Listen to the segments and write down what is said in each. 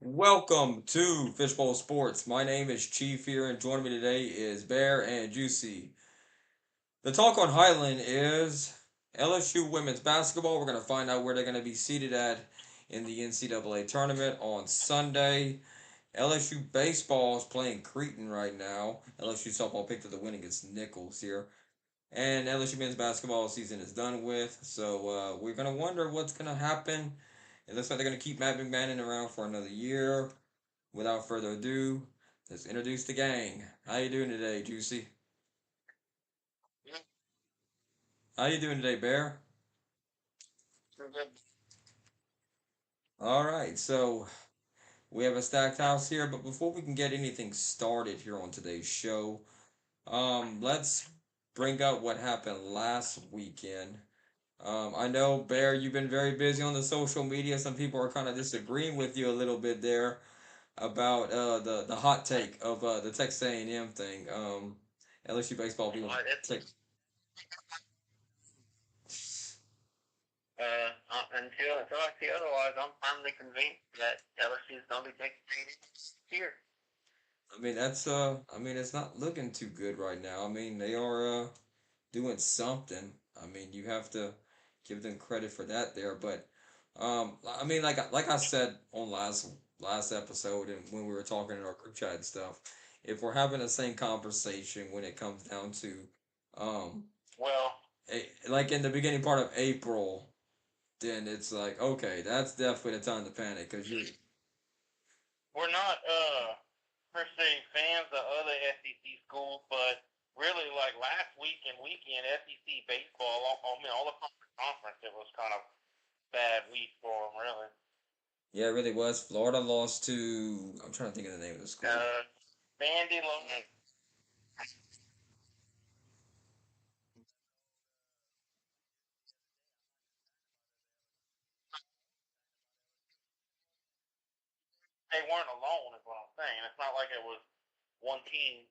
Welcome to Fishbowl Sports. My name is Chief here, and joining me today is Bear and Juicy. The talk on Highland is LSU women's basketball. We're going to find out where they're going to be seated at in the NCAA tournament on Sunday. LSU baseball is playing Cretan right now. LSU softball picked up the win against Nichols here. And LSU men's basketball season is done with. So we're going to wonder what's going to happen. It looks like they're going to keep Matt McMahon around for another year. Without further ado, let's introduce the gang. How you doing today, Juicy? How you doing today, Bear? All right, so we have a stacked house here, but before we can get anything started here on today's show, let's bring up what happened last weekend. I know, Bear, you've been very busy on the social media. Some people are kind of disagreeing with you a little bit there about the hot take of the Texas A&M thing. LSU baseball being Texas. Until I see otherwise, I'm firmly convinced that LSU is going to be taking it here. I mean it's not looking too good right now. I mean they are doing something. I mean you have to give them credit for that there, but I mean like I said on last episode and when we were talking in our group chat and stuff, if we're having the same conversation when it comes down to um Well, like in the beginning part of April, then it's like okay, that's definitely the time to panic because you we're not per se fans of other SEC schools, but really like last week and weekend SEC baseball, I mean all the conference, it was kind of bad week for them really. yeah, it really was. Florida lost to I'm trying to think of the name of the school. Vandy lost. They weren't alone, is what I'm saying. It's not like it was one team.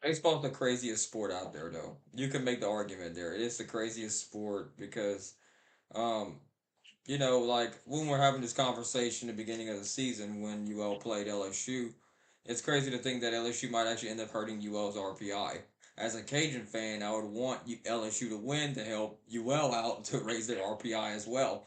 Baseball's the craziest sport out there, though. You can make the argument there. It is the craziest sport because, um, like when we're having this conversation at the beginning of the season when UL played LSU, it's crazy to think that LSU might actually end up hurting UL's RPI. As a Cajun fan, I would want LSU to win to help UL out to raise their RPI as well.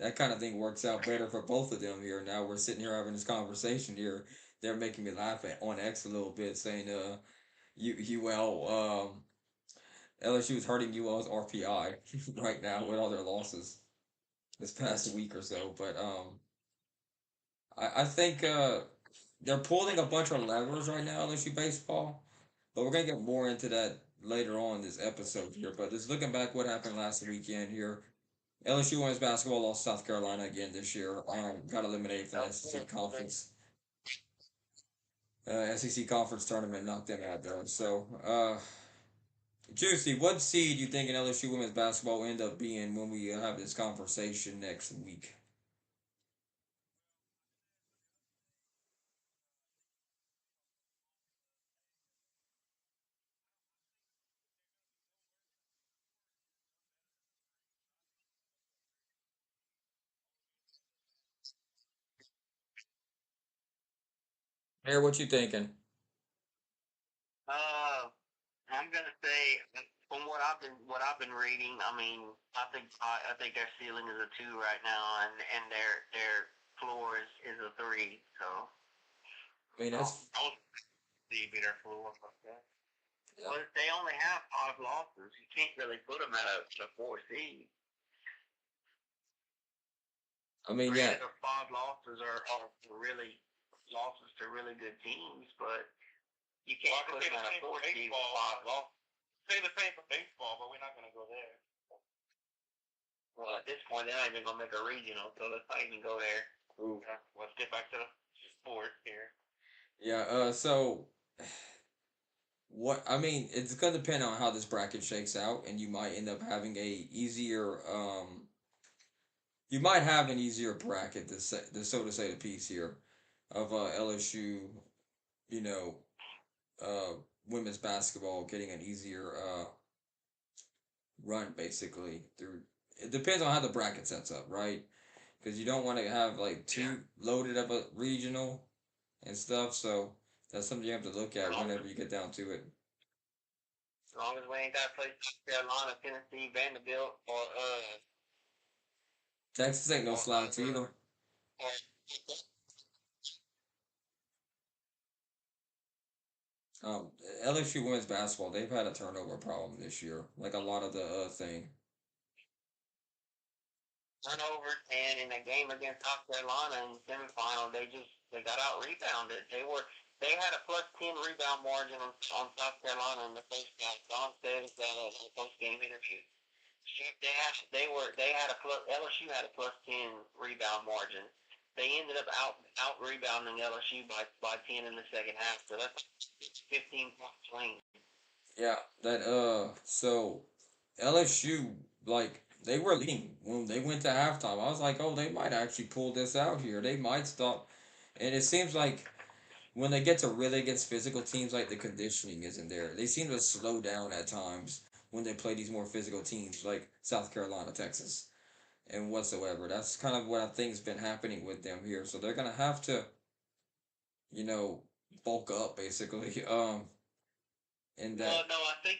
That kind of thing works out better for both of them here. Now we're sitting here having this conversation here. They're making me laugh at on X a little bit, saying UL LSU is hurting UL's RPI right now with all their losses this past week or so. But I think they're pulling a bunch of levers right now, LSU baseball. But we're gonna get more into that later on in this episode here. But just looking back, what happened last weekend here. LSU women's basketball lost South Carolina again this year. Got eliminated from the SEC conference. SEC conference tournament knocked them out though. So, Juicy, what seed you think in LSU women's basketball will end up being when we have this conversation next week? Here, what you thinking? Uh, I'm gonna say from what I've been reading. I mean, I think their ceiling is a two right now, and their floor is a three. So I mean, that's I'll see be their floor. Okay. yeah. But they only have 5 losses. You can't really put them at a four seed. I mean, yeah. Granted, the 5 losses are really losses to really good teams, but you can't put them at a four seed with 5 losses. Say the same for baseball, but we're not going to go there. Well, at this point, they're not even going to make a regional, so let's not even go there. Ooh. Let's get back to the sport here. Yeah. So what? I mean, it's gonna depend on how this bracket shakes out, and you might end up having a easier. You might have an easier bracket so to say the piece here of LSU. You know, uh, women's basketball getting an easier run basically through. It depends on how the bracket sets up, right? because you don't want to have like Yeah. too loaded of a regional and stuff. So that's something you have to look As at long whenever as, you get down to it. as long as we ain't got to play South Carolina, Tennessee, Vanderbilt, Texas ain't no or slouch either. or Um, LSU women's basketball, they've had a turnover problem this year, like a lot of the thing. turnovers, and in a game against South Carolina in the semifinal, they got out rebounded. They had a plus 10 rebound margin on South Carolina in the first half. Don said that in a post game interview. They had a plus LSU had a plus 10 rebound margin. They ended up out rebounding LSU by 10 in the second half. So that's 15 point swing. Yeah, that so LSU like they were leading when they went to halftime. I was like, oh, they might actually pull this out here. They might stop. And it seems like when they get to really against physical teams, like the conditioning isn't there. They seem to slow down at times when they play these more physical teams like South Carolina, Texas, and whatsoever. That's kind of what I think's been happening with them here. So they're gonna have to, you know, bulk up basically. In Well, that. no, I think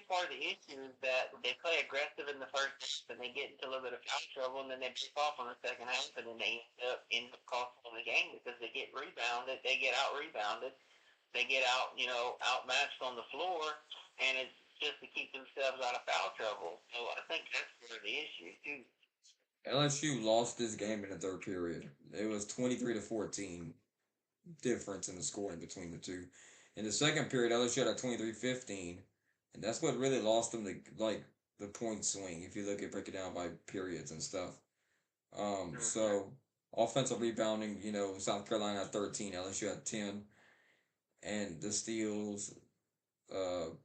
part of the issue is that they play aggressive in the first half and they get into a little bit of foul trouble and then they pick off on the second half and then they end up costing the game because they get rebounded, they get out rebounded, they get out outmatched on the floor, and it's just to keep themselves out of foul trouble. So I think that's part of the issue too. LSU lost this game in the third period. It was 23-14 difference in the scoring between the two. In the second period, LSU had a 23-15, and that's what really lost them the point swing. If you look at break it down by periods and stuff. Mm-hmm. So offensive rebounding, South Carolina had 13, LSU had 10, and the steals,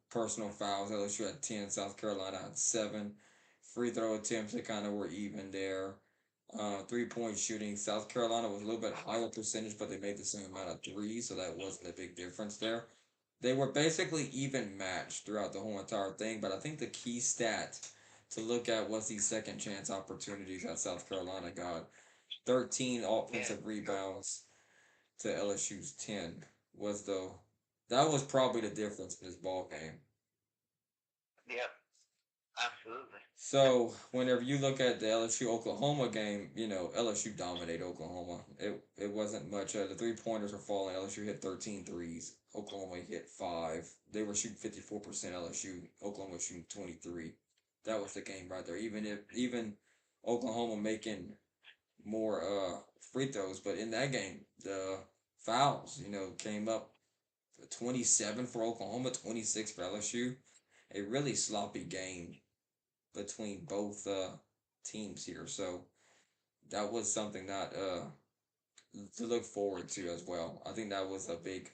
personal fouls, LSU had 10, South Carolina had 7. Free throw attempts, they kind of were even there. 3-point shooting, South Carolina was a little bit higher percentage, but they made the same amount of threes, so that wasn't a big difference there. They were basically even matched throughout the whole entire thing, but I think the key stat to look at was these second chance opportunities that South Carolina got. 13 Yeah. offensive rebounds to LSU's 10 was the that was probably the difference in this ball game. Yep. Absolutely. So whenever you look at the LSU Oklahoma game, LSU dominated Oklahoma. It wasn't much. The 3 pointers were falling. LSU hit 13 threes. Oklahoma hit 5. They were shooting 54%. LSU Oklahoma was shooting 23. That was the game right there. Even Oklahoma making more free throws, but in that game the fouls came up 27 for Oklahoma, 26 for LSU. A really sloppy game between both teams here. So that was something that to look forward to as well. I think that was a big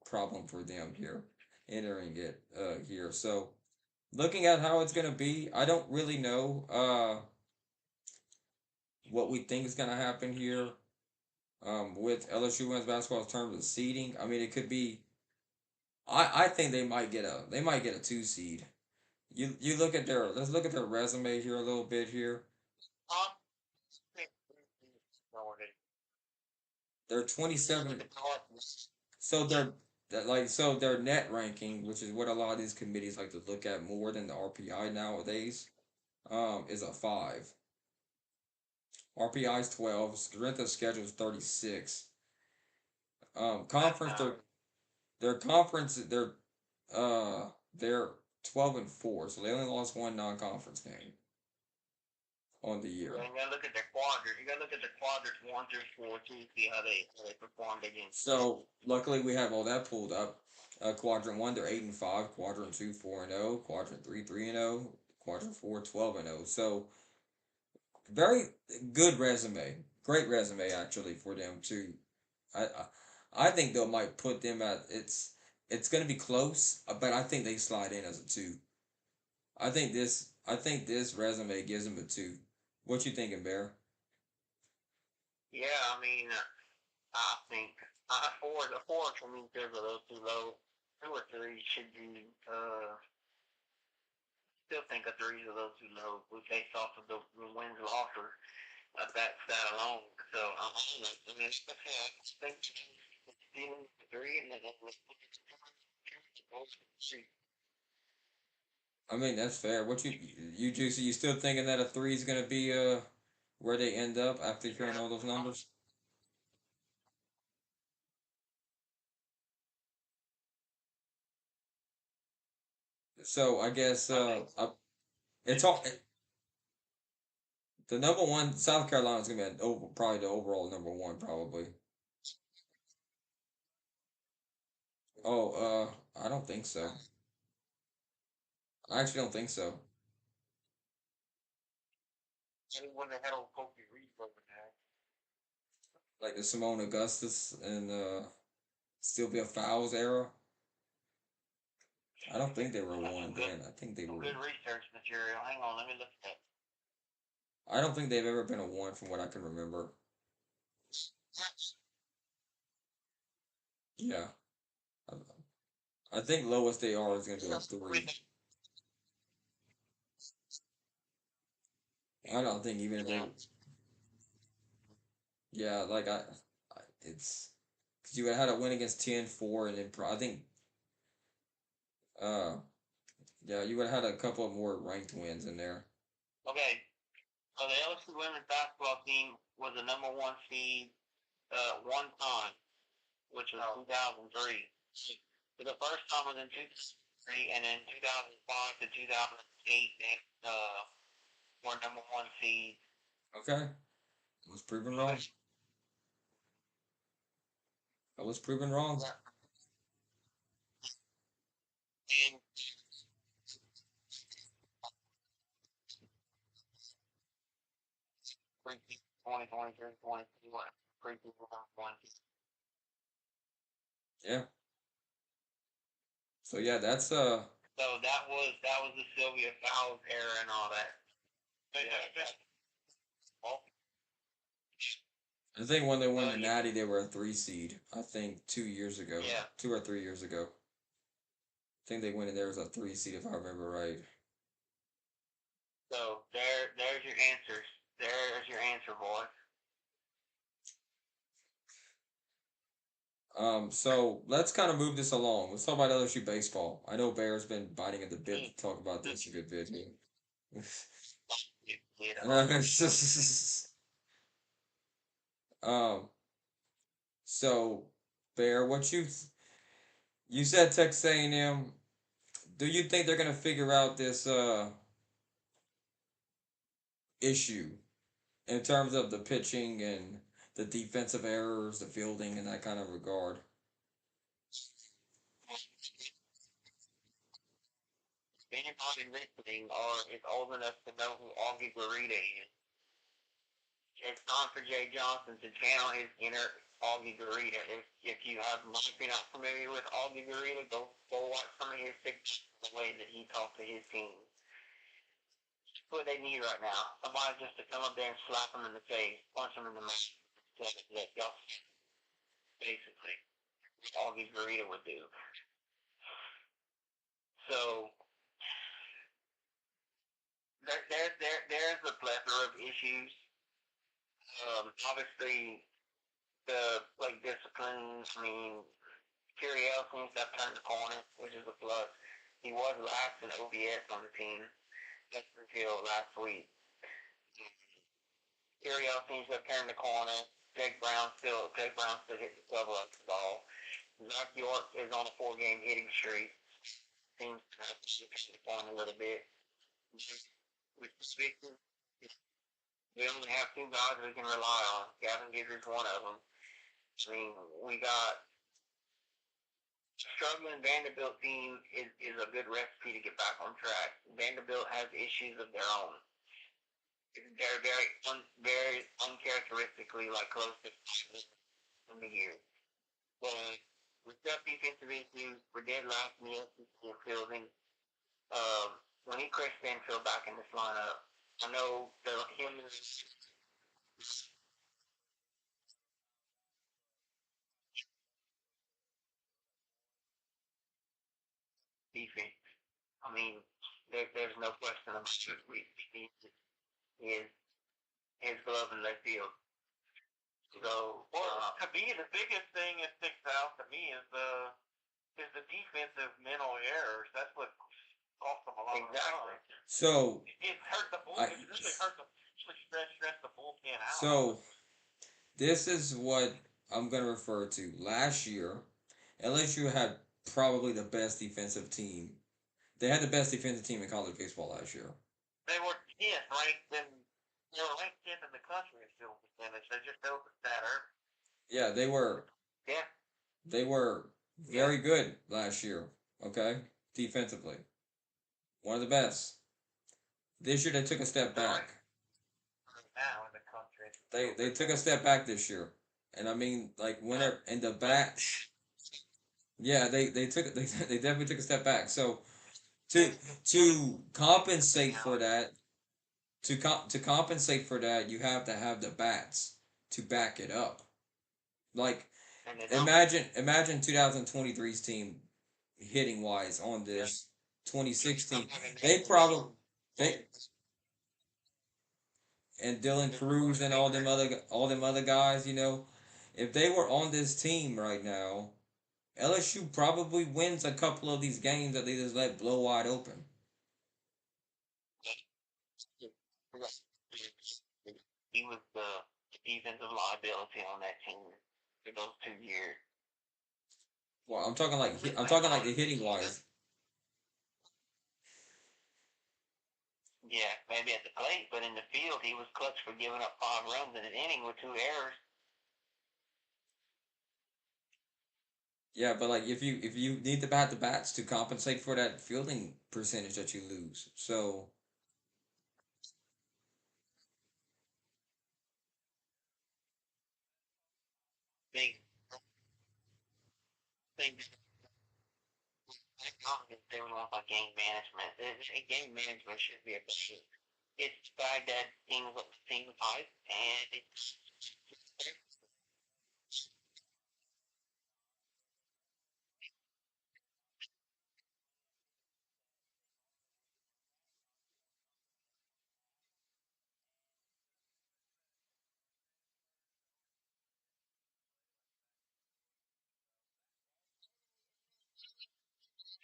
problem for them here entering it here. So looking at how it's gonna be, I don't really know what we think is gonna happen here with LSU women's basketball in terms of seeding. I mean, it could be. I think they might get a 2 seed. You look at their let's look at their resume here a little bit here. Um, They're you look at 27. the Cardinals. So their net ranking, which is what a lot of these committees like to look at more than the RPI nowadays, is a 5. RPI is 12. Strength of schedule is 36. That's Conference their conference they're 12-4, so they only lost one non-conference game on the year. Yeah, you gotta look at their quadrant. You gotta look at the quadrants 1 through 4 to see how they performed against. So luckily we have all that pulled up. Quadrant one, they're 8-5. Quadrant two, 4-0. Quadrant three, 3-0. Quadrant four, 12-0. So very good resume, great resume actually for them to. I think they might put them at it's going to be close, but I think they slide in as a 2. I think this resume gives them a 2. What you thinking, Bear? Yeah, I mean, I think the four for me feels a little too low. 2 or 3 should be. Still think a 3 is a little too low. We based off of the wins losses. of that alone. So I'm on it. I mean, like I said, I think stealing the three and then see. I mean, that's fair. What you Juicy, you still thinking that a three is gonna be where they end up after hearing all those numbers? So I guess it's all the number one. South Carolina's gonna be probably the overall number one probably. Oh, I don't think so. I actually don't think so. Maybe when they had old Kobe Reed over there. Like the Simone Augustus and Sylvia Fowles era. I don't think they were That's one then. I think they some were. good research material. Hang on, let me look at I don't think they've ever been a one from what I can remember. that. Yeah, I think lowest they are is gonna be a three. I don't think even if they, yeah, like it's because you had a win against 10-4 and then I think, uh, yeah, you would have had a couple of more ranked wins in there. Okay, so the LSU women's basketball team was the number one seed one time, which was 2003. So the first time was in 2003, and then 2005 to 2008, they were number one seed. Okay, I was proven wrong. I was proven wrong. And 2023, 2021, three people one. Yeah. So yeah, that's So that was the Sylvia Fowles era and all that. Yeah. Well, I think when they won the Natty, they were a three seed. I think 2 years ago, yeah. 2 or 3 years ago. I think they went in there as a three seed if I remember right. So there's your answers. There's your answer, boy. So let's kind of move this along. Let's talk about LSU baseball. I know Bear's been biting at the bit to talk about this a good bit here. um, so Bear, you said Texas A&M. Do you think they're gonna figure out this issue in terms of the pitching and the defensive errors, the fielding, in that kind of regard? If anybody listening or is old enough to know who Augie Garita is, it's time for Jay Johnson to channel his inner Augie Garita. If you have not been not familiar with Augie Garita, go watch some of his pictures, the way that he talked to his team. That's what they need right now. Somebody just to come up there and slap him in the face, punch him in the mouth, let y'all basically what Augie Garita would do. So there's a plethora of issues. Obviously, the like disciplines. I mean, Curiel seems to have turned the corner, which is a plus. He was last in OBS on the team. That's until last week. Curiel seems to have turned the corner. Jake Brown still hitting the level up the ball. Zach York is on a 4-game hitting streak. Seems to have to the point a little bit. With Victor, we only have two guys we can rely on. Gavin Gizzard's one of them. I mean, we got struggling Vanderbilt team is a good recipe to get back on track. Vanderbilt has issues of their own. They're very uncharacteristically like close to in the year. But with that defensive issues, we're dead last in the SEC in fielding. We need Chris Stanfield back in this lineup. I know him and defense. I mean, there's no question about it. He is. his glove in left field. So, well, to me, the biggest thing that sticks out to me is the defensive mental errors. That's what cost them a lot of runs. So It hurt the bullpen. It really hurt the stress the bullpen out. so this is what I'm gonna refer to. Last year, LSU had probably the best defensive team. They had the best defensive team in college baseball last year. They were 10th ranked in they were ranked 10th in the country in field percentage. They just built the stat. Yeah, they were. Yeah. They were very good last year. Okay, defensively, one of the best. This year they took a step back. Now in the country. They took a step back this year, and I mean like when they're in the back. Yeah, they definitely took a step back. So to compensate for that, to compensate for that, you have to have the bats to back it up. Like imagine 2023's team hitting wise on this 2016. They probably they and Dylan Cruz and all them other guys, you know, if they were on this team right now, LSU probably wins a couple of these games that they just let blow wide open. He was the defensive liability on that team for those 2 years. Well, I'm talking like the hitting wise. Yeah, maybe at the plate, but in the field, he was clutch for giving up 5 runs in an inning with 2 errors. Yeah, but like if you need to bat the bats to compensate for that fielding percentage that you lose. So Think, think, they were off on game management. Game management should be a big. It's the fact that things hype and it's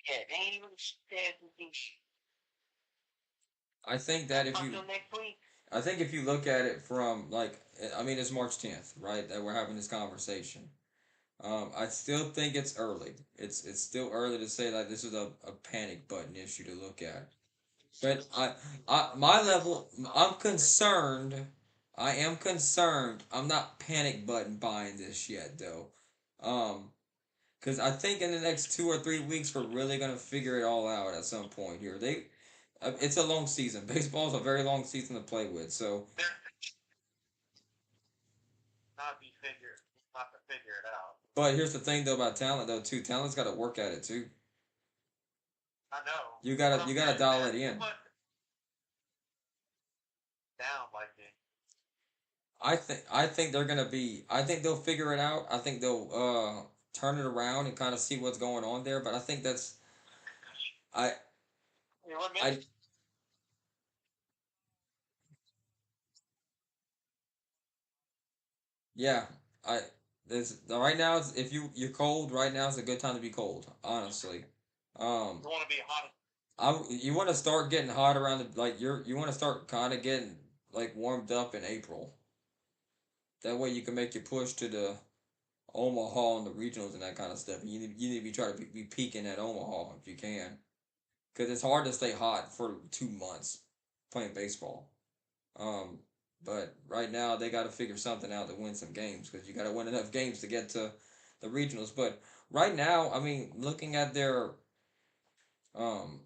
yeah, they ain't even said I think that if you until next week. I think if you look at it from like I mean it's March 10th, right? That we're having this conversation. I still think it's early. It's still early to say like this is a panic button issue to look at. But I my level I'm concerned. I am concerned. I'm not panic button buying this yet though. Um, because I think in the next 2 or 3 weeks we're really gonna figure it all out at some point here. It's a long season. Baseball's a very long season to play with. So, Not be figured, not to figure it out. but here's the thing though about talent though too. Talent's got to work at it too. I know. You gotta dial it in. Down like it. I think they're gonna be. I think they'll figure it out. I think they'll turn it around and kind of see what's going on there. But I think that's I I yeah I this right now if you're cold right now is a good time to be cold. Honestly, You want to be hot. you want to start getting hot around the like you want to start kind of getting like warmed up in April. That way you can make your push to the Omaha and the regionals and that kind of stuff. You need to be trying to be peaking at Omaha if you can, because it's hard to stay hot for 2 months playing baseball. Um, but right now they got to figure something out to win some games because you got to win enough games to get to the regionals. But right now, I mean, um,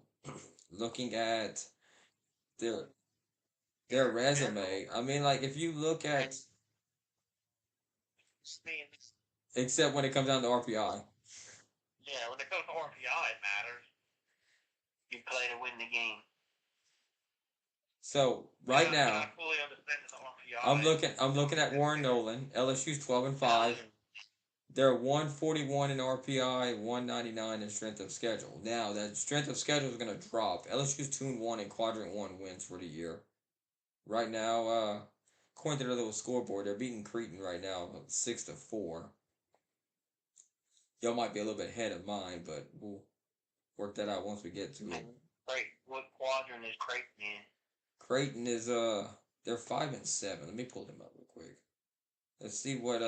looking at their their resume, I mean, like if you look at except when it comes down to RPI. Yeah, when it comes to RPI, it matters. You play to win the game. So right now, I fully understand the RPI. I'm looking at Warren Nolan. LSU's 12-5. They're 141 in RPI, 199 in strength of schedule. Now that strength of schedule is gonna drop. LSU's 2-1 in quadrant one wins for the year. Right now, according to their little scoreboard, they're beating Creighton right now, 6-4. Y'all might be a little bit ahead of mine, but we'll work that out once we get to it. Great. What quadrant is Creighton in? Creighton is they're 5-7. Let me pull them up real quick. Let's see what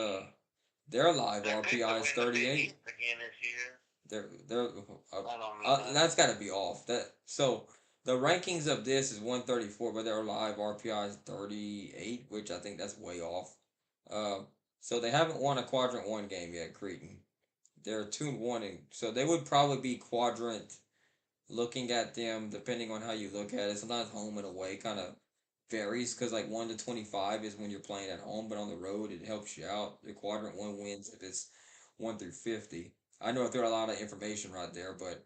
their live RPI is 38. Again this year. They're that's got to be off. So the rankings of this is 134, but their live RPI is 38, which I think that's way off. So they haven't won a quadrant one game yet, Creighton. They're 2-1, and so they would probably be quadrant. Looking at them, depending on how you look at it, sometimes home and away kind of varies because like 1 to 25 is when you're playing at home, but on the road it helps you out. The quadrant one wins if it's 1 through 50. I know I threw a lot of information right there, but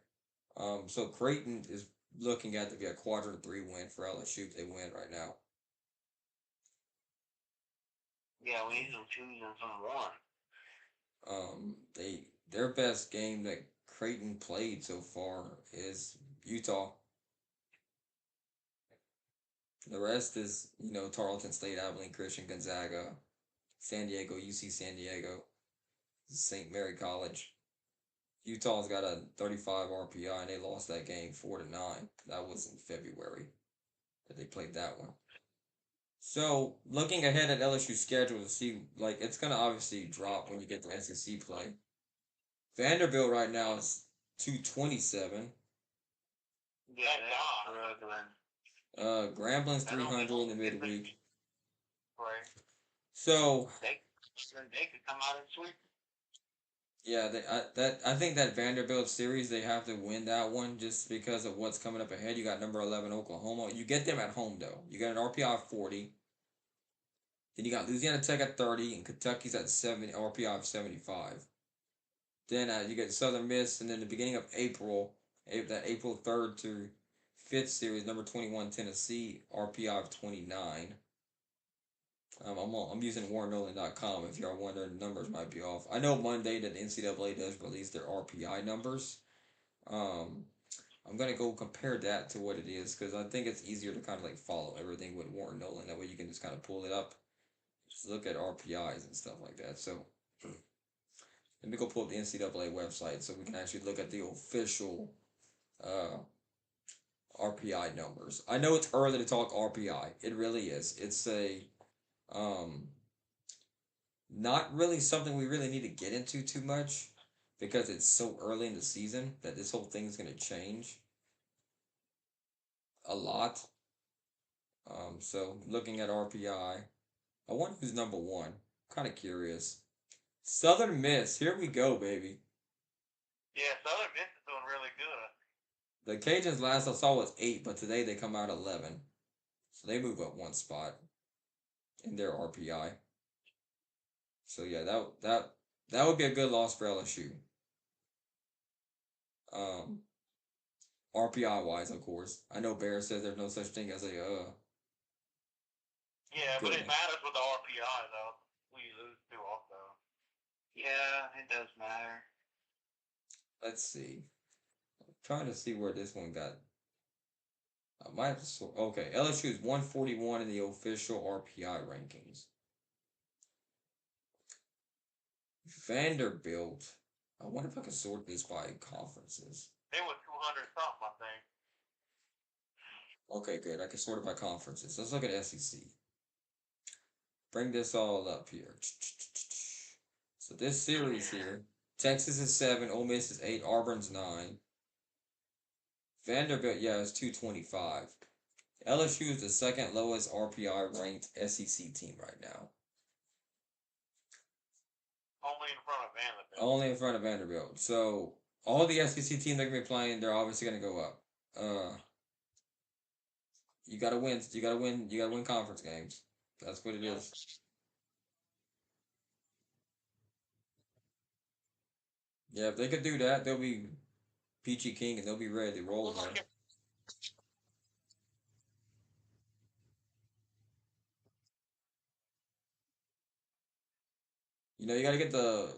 so Creighton is looking at to be a quadrant three win for LSU if they win right now. Yeah, we need some twos and some one. Their best game that Creighton played so far is Utah. The rest is, Tarleton State, Abilene Christian, Gonzaga, San Diego, UC San Diego, St. Mary College. Utah's got a 35 RPI and they lost that game 4-9. That was in February that they played that one. So looking ahead at LSU's schedule to see, like, it's gonna obviously drop when you get to SEC play. Vanderbilt right now is 227. Yeah, they're struggling. Grambling's 300 in the midweek. Right. So they could come out and sweep. yeah, I think that Vanderbilt series they have to win that one just because of what's coming up ahead. You got number 11 Oklahoma. You get them at home though. You got an RPI of 40. Then you got Louisiana Tech at 30 and Kentucky's at 70 RPI of 75. Then you get Southern Miss, and then the beginning of April, that April 3rd to 5th series, number 21 Tennessee RPI of 29. I'm using WarrenNolan.com if y'all wondering, the numbers might be off. I know Monday that the NCAA does release their RPI numbers. I'm gonna go compare that to what it is because I think it's easier to kind of like follow everything with Warren Nolan. That way you can just kind of pull it up, just look at RPIs and stuff like that. So let me go pull up the NCAA website so we can actually look at the official uh, RPI numbers. I know it's early to talk RPI. It really is. It's a um, not really something we really need to get into too much because it's so early in the season that this whole thing is going to change a lot. So looking at RPI, I wonder who's number one. Kind of curious. Southern Miss, here we go, baby. Yeah, Southern Miss is doing really good. The Cajuns last I saw was 8, but today they come out 11. So they move up one spot in their RPI. So yeah, that would be a good loss for LSU. Um, RPI wise, of course. I know Bear says there's no such thing as a yeah, but it matters with the RPI though. We lose too often. Yeah, it does matter. Let's see. I'm trying to see where this one got. I might have to okay, LSU is 141 in the official RPI rankings. Vanderbilt. I wonder if I can sort this by conferences. They were 200 something, I think. Okay, good. I can sort it by conferences. Let's look at SEC. Bring this all up here. So this series here, Texas is 7, Ole Miss is 8, Auburn's 9. Vanderbilt, yeah, is 225. LSU is the second lowest RPI ranked SEC team right now. Only in front of Vanderbilt. Only in front of Vanderbilt. So all the SEC teams that are gonna be playing, they're obviously gonna go up. You gotta win. You gotta win. You gotta win conference games. That's what it is. Yeah, if they could do that, they'll be Peachy King and they'll be ready to roll there. You gotta get the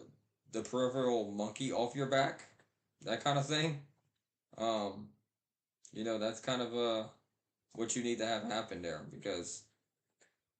peripheral monkey off your back, that kind of thing. Um, that's kind of what you need to have happen there because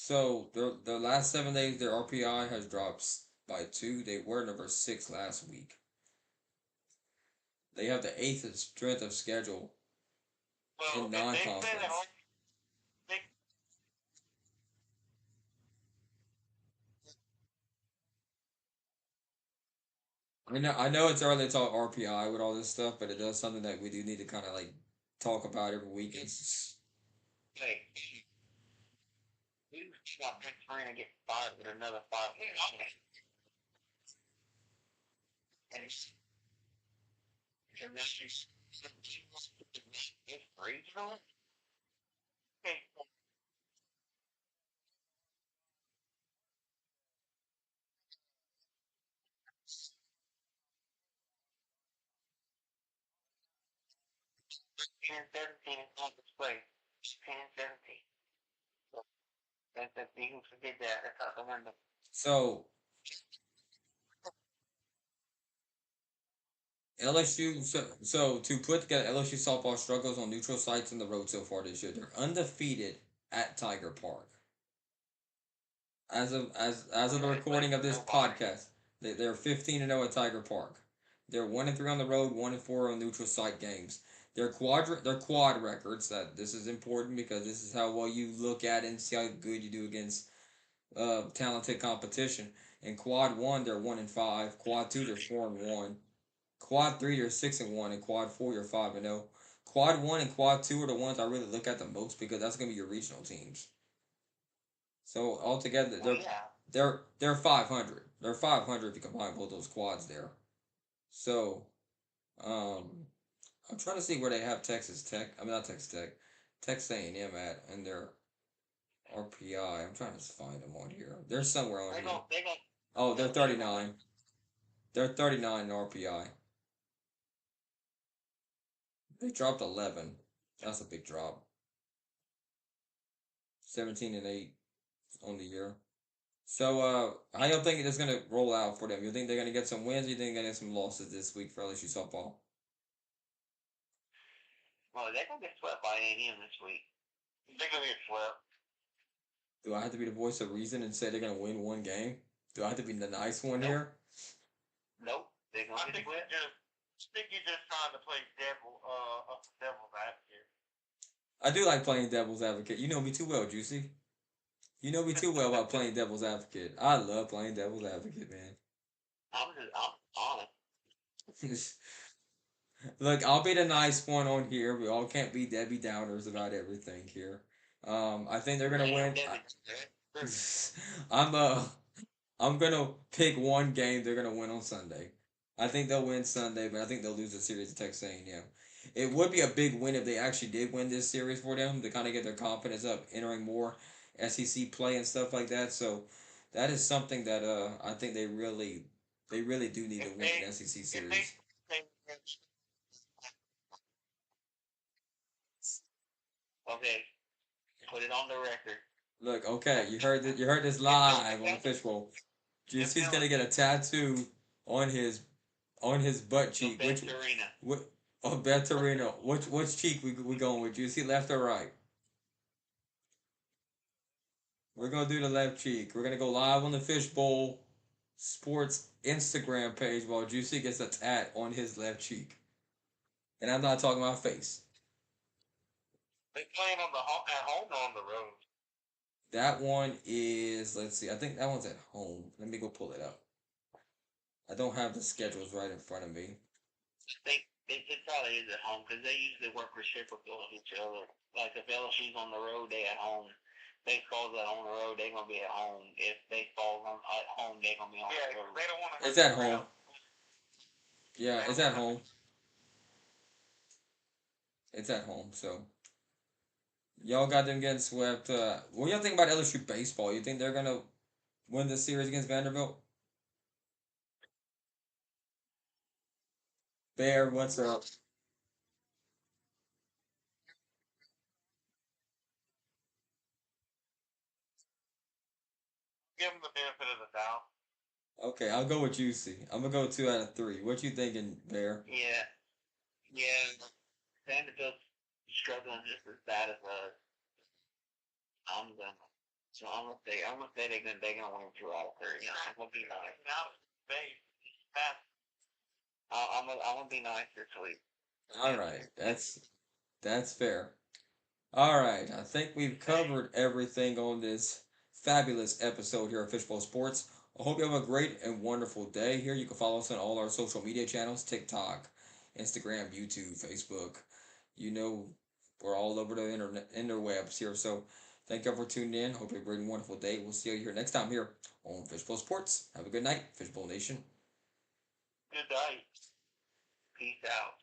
So the last 7 days, their RPI has dropped by two. They were number six last week. They have the eighth strength of schedule Well, in if they say that non-conference. they I know it's early to talk RPI with all this stuff, but it does something that we do need to kind of like talk about every week. It's like you not trying to get five with another five, and that's just it's regional. Okay, and 17 in conference play. 10-17. So that's you can forget that. That's out the window. so LSU. So to put together LSU softball struggles on neutral sites on the road so far this year. They're undefeated at Tiger Park. As of the Yeah, they played recording of this nobody. podcast, they're 15-0 at Tiger Park. They're 1-3 on the road, 1-4 on neutral site games. Their quad records. That this is important because this is how well you look at and see how good you do against talented competition. In quad one, they're 1-5. Quad two, they're 4-1. Quad three, they're 6-1, and quad four, you're 5-0. Quad one and quad two are the ones I really look at the most because that's gonna be your regional teams. So altogether, Well, they're yeah. they're they're 500. They're 500 if you combine both those quads there. So um, I'm trying to see where they have Texas Tech. I mean not Texas Tech, Texas A&M at and their RPI. I'm trying to find them on here. They're somewhere on here. They gon' Oh, they're they gonna 39. They're 39 in RPI. They dropped 11. That's a big drop. 17-8 on the year. So, how y'all think it's gonna roll out for them? You think they're gonna get some wins? Or you think they're gonna get some losses this week for LSU softball? well they gonna get swept by A&M this week. They gonna get swept. Do I have to be the voice of reason and say they're gonna win one game? Do I have to be the nice one Nope. here? Nope. They gonna get swept. I think you're just trying to play devil's advocate. I do like playing devil's advocate. You know me too well, Juicy. You know me too well about playing devil's advocate. I love playing devil's advocate, man. I'm honest. Look, I'll be the nice one on here. We all can't be Debbie Downers about everything here. I think they're gonna win. I'm I'm gonna pick one game they're gonna win on Sunday. I think they'll win Sunday, but I think they'll lose the series to Texas A&M. It would be a big win if they actually did win this series for them to kind of get their confidence up, entering more SEC play and stuff like that. So that is something that I think they really do need to win an SEC If they series. okay, put it on the record. Look, okay, you heard this live on the fishbowl. If Juicy's gonna get a LSU tattoo on his butt the cheek. Which best arena. what? Oh, Bettorino. Which cheek we going with? Juicy, left or right? We're gonna do the left cheek. We're gonna go live on the Fishbowl Sports Instagram page while Juicy gets a tat on his left cheek. And I'm not talking about face. They playing on at home or on the road. That one is, let's see, I think that one's at home. Let me go pull it up. I don't have the schedules right in front of me. It probably is at home because they usually work reciprocal with each other. Like if LSU's on the road, they at home. Baseball's on the road, they gonna be at home. If baseball's at home, they gonna be on the road. They don't want to. It's at home. Yeah, it's at home. It's at home. So y'all got them getting swept. What y'all think about LSU baseball? You think they're gonna win this series against Vanderbilt? Bear, what's up? Give them the benefit of the doubt. Okay, I'll go with Juicy. I'm gonna go 2 out of 3. What you thinking, Bear? Yeah. Yeah. Vanderbilt's struggling just as bad as us. I'm gonna. So I'm gonna say they're gonna win 2 out of 3. I'm gonna be nice. Now, babe, I'm gonna be nice this week. All right, that's fair. All right, I think we've covered everything on this fabulous episode here of Fishbowl Sports. I hope you have a great and wonderful day here. You can follow us on all our social media channels: TikTok, Instagram, YouTube, Facebook. You know, we're all over the interwebs here. So thank you for tuning in. Hope you have a great and wonderful day. We'll see you here next time here on Fishbowl Sports. Have a good night, Fishbowl Nation. Good night. Peace out.